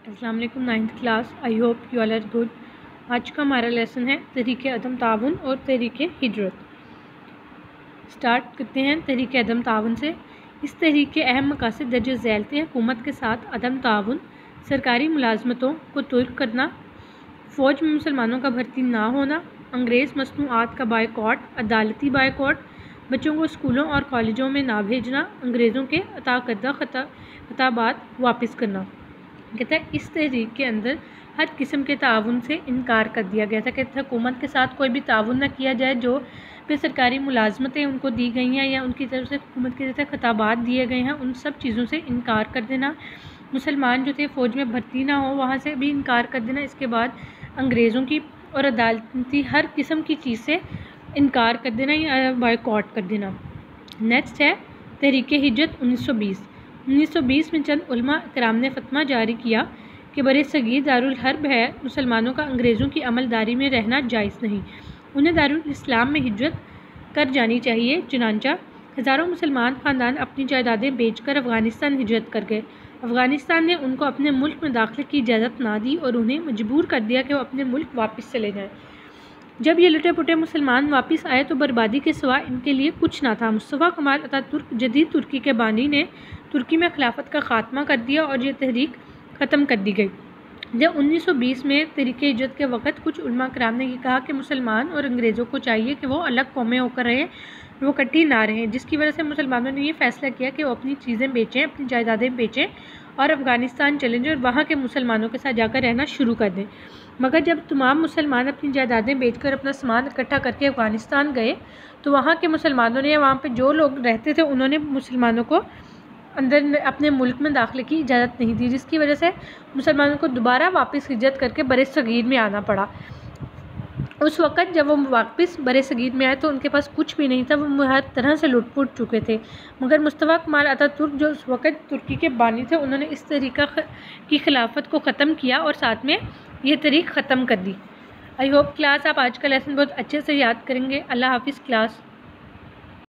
अस्सलाम वालेकुम ninth class. I hope you all are good. आज का हमारा लेसन है तहरीक अदम ताउन और तहरीक हिजरत। स्टार्ट करते हैं तहरीक अदम ताउन से। इस तहरीक के अहम मकासद दर्ज झैल थे हुकूमत के साथ अदम ताउन, सरकारी मुलाजमतों को तुर्क करना, फ़ौज में मुसलमानों का भर्ती ना होना, अंग्रेज़ मसनूआत का बायकॉट, अदालती बायकॉट, बच्चों को स्कूलों और कॉलेजों में ना भेजना, अंग्रेज़ों के अता करदा खिताबात वापस करना। कहता है इस तहरीक के अंदर हर किस्म के ताउन से इनकार कर दिया गया था। कहता है हुकूमत के साथ कोई भी ताउन ना किया जाए, जो भी सरकारी मुलाजमतें उनको दी गई हैं या उनकी तरफ से हुकूमत की तरफ से खिताबात दिए गए हैं, उन सब चीज़ों से इनकार कर देना। मुसलमान जो थे फ़ौज में भर्ती ना हो, वहाँ से भी इनकार कर देना। इसके बाद अंग्रेज़ों की और अदालती हर किस्म की चीज़ से इनकार कर देना या बायकॉट कर देना। नेक्स्ट है तहरीक हिजरत 1920 में चंद उलमा कराम ने फतवा जारी किया कि बरे सगीर दारुल हर्ब है, मुसलमानों का अंग्रेज़ों की अमलदारी में रहना जायज़ नहीं, उन्हें दारुल इस्लाम में हिजरत कर जानी चाहिए। चुनांचा हज़ारों मुसलमान ख़ानदान अपनी जायदादें बेचकर अफ़गानिस्तान हिजरत कर गए। अफ़गानिस्तान ने उनको अपने मुल्क में दाखिले की इजाज़त ना दी और उन्हें मजबूर कर दिया कि वो अपने मुल्क वापस चले जाएँ। जब ये लुटे पुटे मुसलमान वापस आए तो बर्बादी के सिवा इनके लिए कुछ ना था। मुस्तफ़ा कमाल अतातुर्क जदीद तुर्की के बानी ने तुर्की में खिलाफत का ख़ात्मा कर दिया और ये तहरीक ख़त्म कर दी गई। जब 1920 में तहरीक हिजरत के वक़्त कुछ उलमा कराम ने ये कहा कि मुसलमान और अंग्रेज़ों को चाहिए कि वो अलग कौमें होकर रहें, वो इकट्ठी ना रहें, जिसकी वजह से मुसलमानों ने ये फ़ैसला किया कि वो अपनी चीज़ें बेचें, अपनी जायदादें बेचें और अफ़गानिस्तान चलें जाएं और वहाँ के मुसलमानों के साथ जाकर रहना शुरू कर दें। मगर जब तमाम मुसलमान अपनी जायदादें बेचकर अपना सामान इकट्ठा करके अफ़गानिस्तान गए तो वहाँ के मुसलमानों ने, वहाँ पे जो लोग रहते थे, उन्होंने मुसलमानों को अंदर अपने मुल्क में दाखिले की इजाज़त नहीं दी, जिसकी वजह से मुसलमानों को दोबारा वापस हिजरत करके बरे सगीर में आना पड़ा। उस वक़्त जब वो वापस बरे सगीर में आए तो उनके पास कुछ भी नहीं था, वो हर तरह से लुट-पुट चुके थे। मगर मुस्तफ़ा कमाल अतातुर्क जो उस वक़्त तुर्की के बानी थे, उन्होंने इस तरीक़ा की खिलाफत को ख़त्म किया और साथ में ये तहरीक ख़त्म कर दी। आई होप क्लास आप आज का लेसन बहुत अच्छे से याद करेंगे। अल्लाह हाफ़िज़ क्लास।